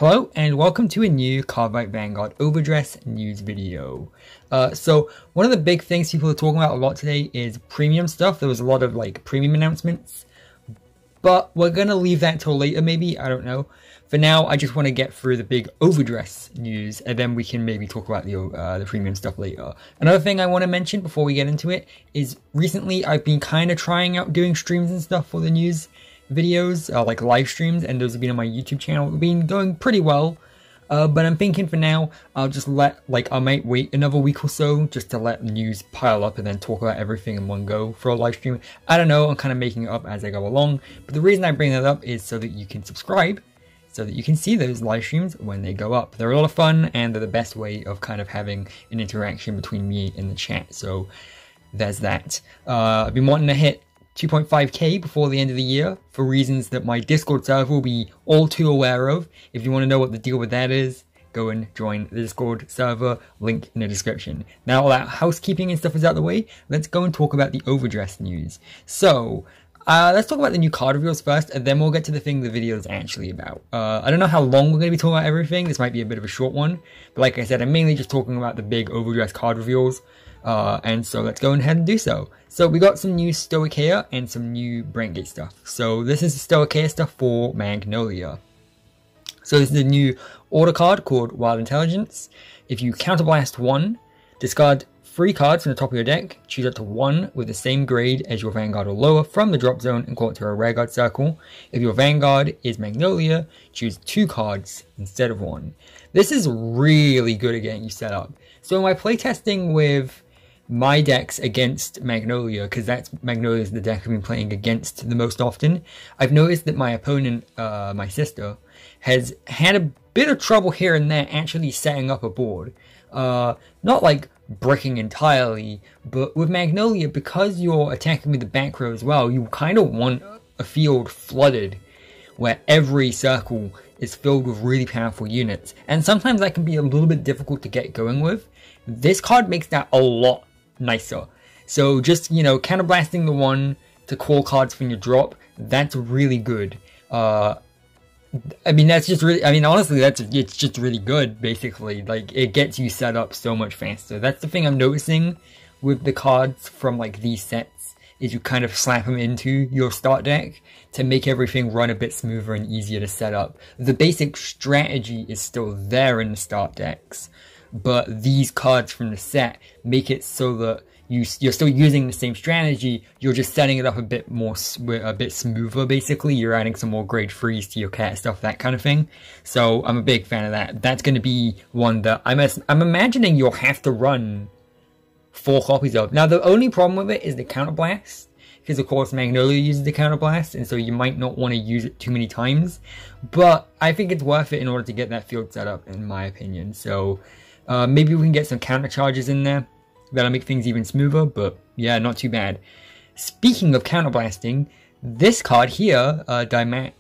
Hello and welcome to a new Cardfight Vanguard overdress news video. So one of the big things people are talking about a lot today is premium stuff. There was a lot of premium announcements, but we're gonna leave that till later maybe, I don't know. For now, I just want to get through the big overdress news and then we can maybe talk about the premium stuff later. Another thing I want to mention before we get into it is recently I've been kind of trying out doing streams and stuff for the news videos, like live streams, and those have been on my YouTube channel. They've been going pretty well, but I'm thinking for now, I'll just I might wait another week or so just to let news pile up and then talk about everything in one go for a live stream. I don't know, I'm kind of making it up as I go along, but the reason I bring that up is so that you can subscribe, so that you can see those live streams when they go up. They're a lot of fun, and they're the best way of kind of having an interaction between me and the chat, so there's that. I've been wanting to hit 2.5k before the end of the year for reasons that my Discord server will be all too aware of. If you want to know what the deal with that is, go and join the Discord server, link in the description. Now all that housekeeping and stuff is out of the way, let's go and talk about the overdress news. So, let's talk about the new card reveals first, and then we'll get to the thing the video is actually about. I don't know how long we're going to be talking about everything. This might be a bit of a short one, but like I said, I'm mainly just talking about the big overdress card reveals. And so let's go ahead and do so. So we got some new Stoichiea and some new Brandt Gate stuff. So this is the Stoichiea stuff for Magnolia. So this is a new order card called Wild Intelligence. If you counterblast one, discard 3 cards from the top of your deck, choose up to 1 with the same grade as your Vanguard or lower from the drop zone and call it to a Rearguard circle. If your Vanguard is Magnolia, choose 2 cards instead of 1. This is really good at getting you set up. So in my playtesting with my decks against Magnolia, because Magnolia is the deck I've been playing against the most often, I've noticed that my opponent, my sister, has had a bit of trouble here and there actually setting up a board. Not like bricking entirely, but with Magnolia, because you're attacking with the back row as well, you kind of want a field flooded where every circle is filled with really powerful units, and sometimes that can be a little bit difficult to get going with. This card makes that a lot nicer. So just, counterblasting the one to call cards from your drop, that's really good. That's just really, honestly, it's just really good, basically. Like, it gets you set up so much faster. That's the thing I'm noticing with the cards from, these sets, is you kind of slap them into your start deck to make everything run a bit smoother and easier to set up. The basic strategy is still there in the start decks, but these cards from the set make it so that you're still using the same strategy, you're just setting it up a bit smoother, basically. You're adding some more grade 3s to your cat stuff, that kind of thing. So I'm a big fan of that. That's going to be one that I'm imagining you'll have to run 4 copies of. Now the only problem with it is the counterblast, because of course Magnolia uses the counterblast, and so you might not want to use it too many times, but I think it's worth it in order to get that field set up, in my opinion. So maybe we can get some counter charges in there that'll make things even smoother, but yeah, not too bad. Speaking of counterblasting, this card here, Damainaru,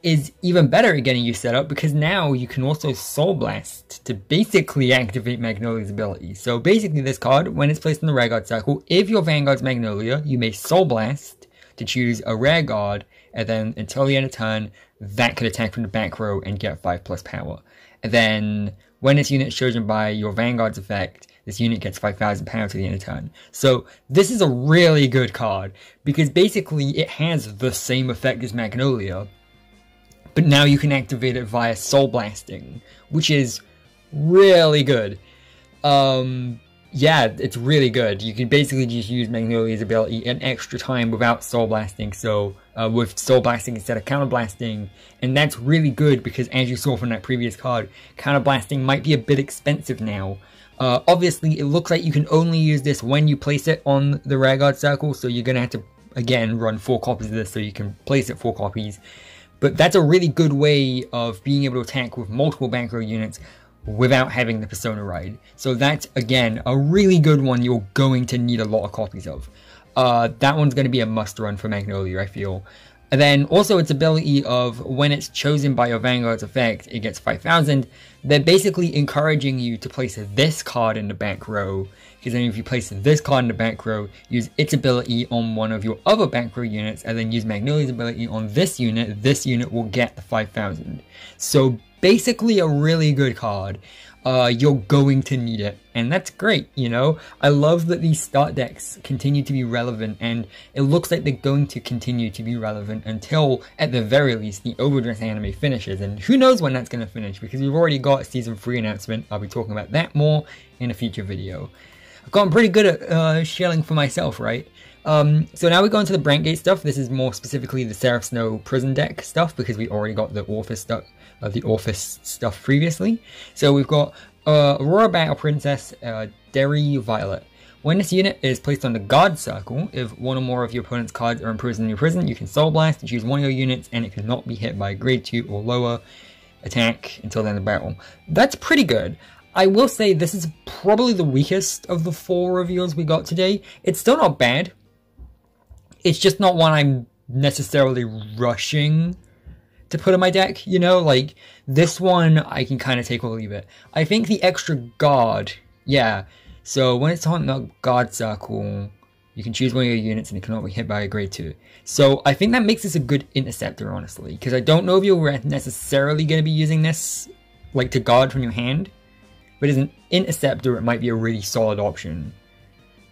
is even better at getting you set up, because now you can also Soul Blast to basically activate Magnolia's ability. So basically this card, when it's placed in the Rearguard circle, if your Vanguard's Magnolia, you may Soul Blast to choose a Rearguard, and then until the end of turn, that could attack from the back row and get 5+ power. And then when this unit is chosen by your Vanguard's effect, this unit gets 5,000 power to the end of turn. So this is a really good card, because basically it has the same effect as Magnolia, but now you can activate it via Soul Blasting, which is really good. Yeah, it's really good. You can basically just use Magnolia's ability an extra time without Soul Blasting, so with Soul Blasting instead of Counter Blasting, and that's really good because, as you saw from that previous card, Counter Blasting might be a bit expensive now. Obviously, it looks like you can only use this when you place it on the Rearguard circle, so you're going to have to, again, run 4 copies of this so you can place it 4 copies. But that's a really good way of being able to attack with multiple back row units without having the Persona ride. So that's, again, a really good one you're going to need a lot of copies of. That one's going to be a must run for Magnolia, I feel. And then also its ability of when it's chosen by your Vanguard's effect, it gets 5,000. They're basically encouraging you to place this card in the back row, is then if you place this card in the back row, use its ability on one of your other back row units, and then use Magnolia's ability on this unit will get the 5,000. So basically a really good card. You're going to need it, and that's great, you know? I love that these start decks continue to be relevant, and it looks like they're going to continue to be relevant until, at the very least, the overdress anime finishes, and who knows when that's going to finish, because we've already got a Season 3 announcement. I'll be talking about that more in a future video. I've gotten pretty good at shelling for myself, right? So now we go into the Brandt Gate stuff. This is more specifically the Seraph Snow prison deck stuff, because we already got the Office stuff previously. So we've got Aurora Battle Princess, Derii Violet. When this unit is placed on the guard circle, if one or more of your opponent's cards are imprisoned in your prison, you can Soul Blast and choose one of your units, and it cannot be hit by a grade 2 or lower attack until the end of the battle. That's pretty good. I will say this is probably the weakest of the 4 reveals we got today. It's still not bad. It's just not one I'm necessarily rushing to put in my deck, you know? Like, this one I can kind of take or leave it. I think the extra guard, yeah. So when it's on the guard circle, you can choose one of your units and it cannot be hit by a grade 2. So I think that makes this a good interceptor, honestly. Because I don't know if you're necessarily going to be using this, like, to guard from your hand. But as an interceptor, it might be a really solid option.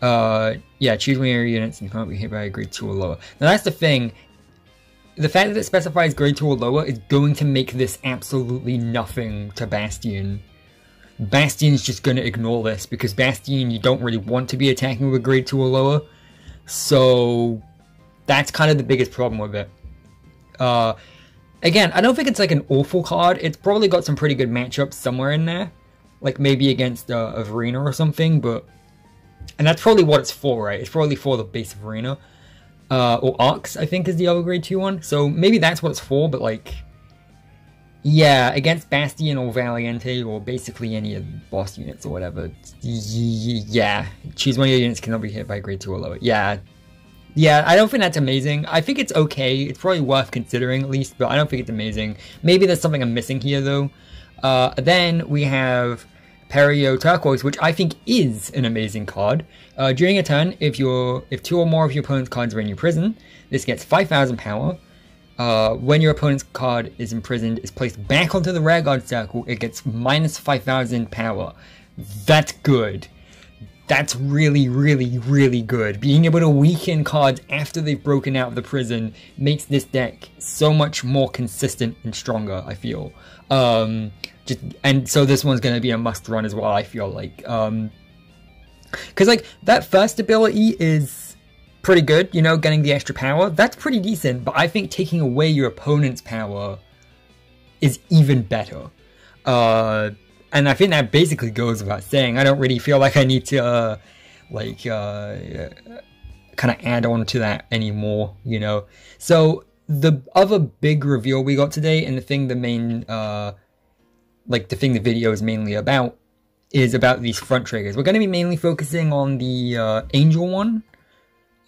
Yeah, choose one of your units and you cannot be hit by a grade 2 or lower. Now that's the thing. The fact that it specifies grade 2 or lower is going to make this absolutely nothing to Bastion. Bastion's just going to ignore this, because Bastion, you don't really want to be attacking with grade 2 or lower. So that's kind of the biggest problem with it. Again, I don't think it's like an awful card. It's probably got some pretty good matchups somewhere in there. Like maybe against a Verena or something, but... And that's probably what it's for, right? It's probably for the base of Verena. Or Arcs, I think, is the other grade 2 one. So maybe that's what it's for, but like... Yeah, against Bastion or Valiente, or basically any of the boss units or whatever. Yeah, choose one of your units cannot be hit by grade 2 or lower. Yeah, I don't think that's amazing. I think it's okay. It's probably worth considering at least, but I don't think it's amazing. Maybe there's something I'm missing here, though. Then we have Perio Turquiose, which I think is an amazing card. During a turn, if 2 or more of your opponent's cards are in your prison, this gets 5,000 power. When your opponent's card is imprisoned, is placed back onto the rearguard circle, it gets minus 5,000 power. That's good. That's really, really, really good. Being able to weaken cards after they've broken out of the prison makes this deck so much more consistent and stronger, I feel. And so this one's going to be a must run as well, I feel like. Because, like, that first ability is pretty good, you know, getting the extra power. That's pretty decent, but I think taking away your opponent's power is even better. And I think that basically goes without saying. I don't really feel like I need to, kind of add on to that anymore, you know. So, the other big reveal we got today, and the thing the thing the video is mainly about, is about these front triggers. We're going to be mainly focusing on the Angel one.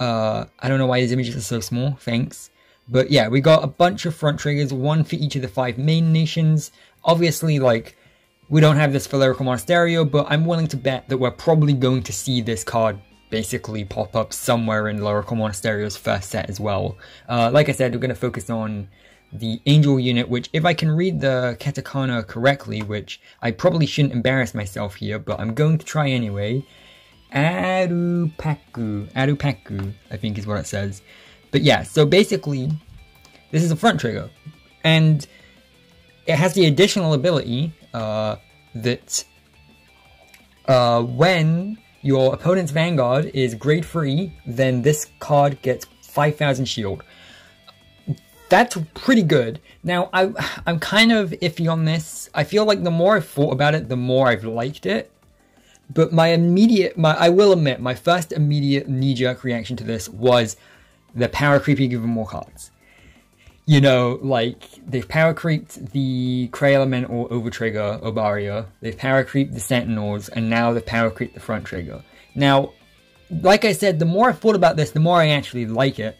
I don't know why these images are so small, thanks. But yeah, we got a bunch of front triggers, one for each of the 5 main nations. Obviously, like, we don't have this for Lyrical Monasterio, but I'm willing to bet that we're probably going to see this card basically pop up somewhere in Lyrical Monasterio's first set as well. Like I said, we're going to focus on the Angel unit, which, if I can read the katakana correctly, which I probably shouldn't embarrass myself here, but I'm going to try anyway. Arupaku, I think is what it says. But yeah, so basically, this is a front trigger. And it has the additional ability that when your opponent's Vanguard is grade 3, then this card gets 5,000 shield. That's pretty good. Now, I'm kind of iffy on this. I feel like the more I've thought about it, the more I've liked it. But I will admit, my first immediate knee-jerk reaction to this was the power creep you give them more cards. You know, like, they've power creeped the Cray Elemental overtrigger Obaria, they've power creeped the Sentinels, and now they've power creeped the front trigger. Now, like I said, the more I thought about this, the more I actually like it.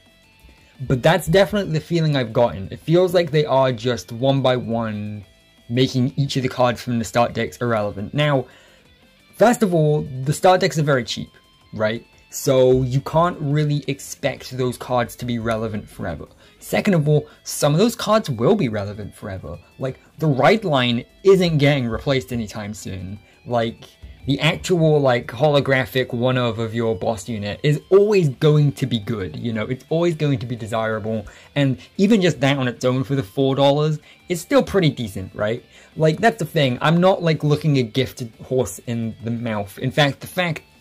But that's definitely the feeling I've gotten. It feels like they are just one by one making each of the cards from the start decks irrelevant. Now, First of all, the start decks are very cheap, right? So you can't really expect those cards to be relevant forever. Second of all, some of those cards will be relevant forever. Like, the Ride Line isn't getting replaced anytime soon. Like, the actual, like, holographic one-of your boss unit is always going to be good, you know? It's always going to be desirable, and even just that on its own for the $4 is still pretty decent, right? Like, that's the thing. I'm not, like, looking a gifted horse in the mouth. In fact,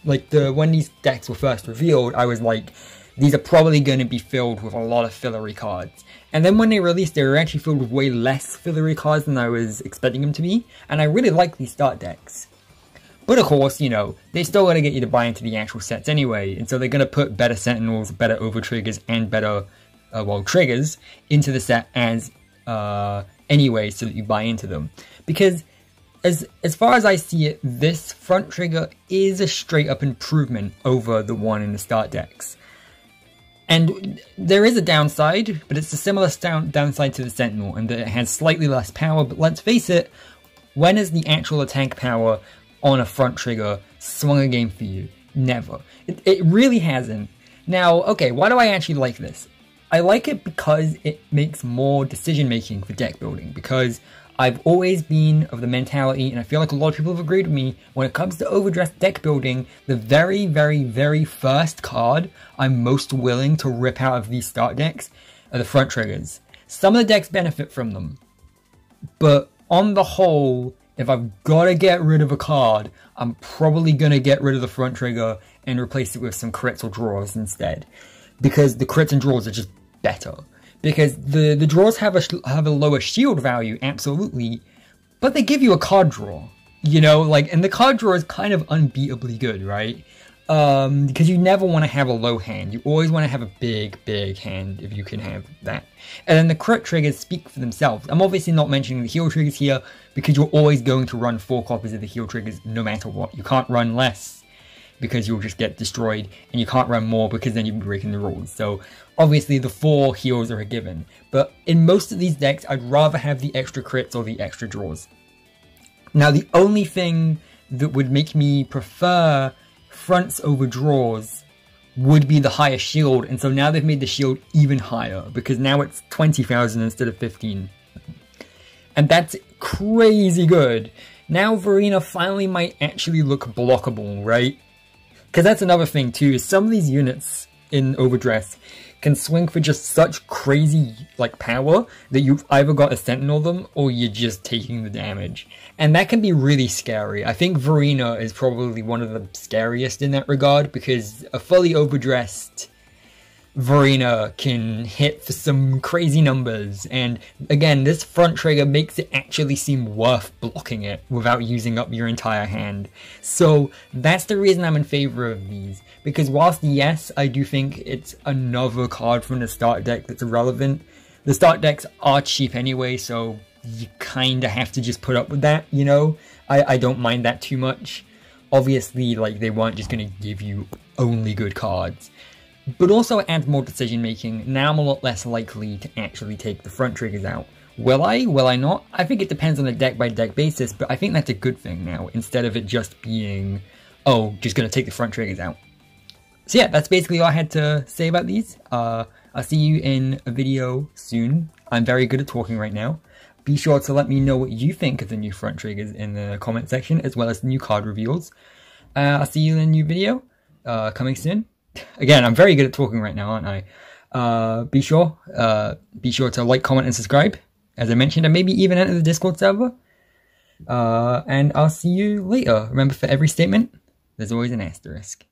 when these decks were first revealed, I was like, these are probably going to be filled with a lot of fillery cards. And then when they released, they were actually filled with way less fillery cards than I was expecting them to be, and I really like these start decks. But of course, you know, they still gotta get you to buy into the actual sets anyway, and so they're gonna put better Sentinels, better overtriggers, and better, triggers into the set as, anyway, so that you buy into them. Because, as far as I see it, this front trigger is a straight-up improvement over the one in the start decks. And there is a downside, but it's a similar downside to the Sentinel, in that it has slightly less power, but let's face it, when is the actual attack power on a front trigger swung a game for you? Never. It really hasn't. Now, okay, why do I actually like this? I like it because it makes more decision making for deck building, because I've always been of the mentality, and I feel like a lot of people have agreed with me, when it comes to overdress deck building, the very, very, very first card I'm most willing to rip out of these start decks are the front triggers. Some of the decks benefit from them, but on the whole, if I've got to get rid of a card, I'm probably going to get rid of the front trigger and replace it with some crits or draws instead. Because the crits and draws are just better. Because the draws have a lower shield value, absolutely, but they give you a card draw. You know, like, and the card draw is kind of unbeatably good, right? Because you never want to have a low hand. You always want to have a big, big hand if you can have that. And then the crit triggers speak for themselves. I'm obviously not mentioning the heal triggers here because you're always going to run 4 copies of the heal triggers no matter what. You can't run less because you'll just get destroyed, and you can't run more because then you'll be breaking the rules. So obviously the 4 heals are a given. But in most of these decks, I'd rather have the extra crits or the extra draws. Now, the only thing that would make me prefer fronts over draws would be the higher shield, and so now they've made the shield even higher, because now it's 20,000 instead of 15. And that's crazy good. Now Verena finally might actually look blockable, right? Because that's another thing too, is some of these units in overdress can swing for just such crazy, like, power that you've either got to Sentinel them or you're just taking the damage. And that can be really scary. I think Verena is probably one of the scariest in that regard, because a fully overdressed Verena can hit for some crazy numbers, and again, this front trigger makes it actually seem worth blocking it without using up your entire hand. So that's the reason I'm in favor of these, because whilst yes, I do think it's another card from the start deck that's irrelevant, the start decks are cheap anyway, so you kinda have to just put up with that, you know? I don't mind that too much. Obviously, like, they weren't just gonna give you only good cards. But also it adds more decision making. Now I'm a lot less likely to actually take the front triggers out. Will I? Will I not? I think it depends on a deck by deck basis, but I think that's a good thing now, instead of it just being, oh, just gonna take the front triggers out. So yeah, that's basically all I had to say about these. I'll see you in a video soon. I'm very good at talking right now. Be sure to let me know what you think of the new front triggers in the comment section, as well as the new card reveals. I'll see you in a new video, coming soon. Again, I'm very good at talking right now, aren't I? Be sure to like, comment, and subscribe, as I mentioned, and maybe even enter the Discord server. And I'll see you later. Remember, for every statement, there's always an asterisk.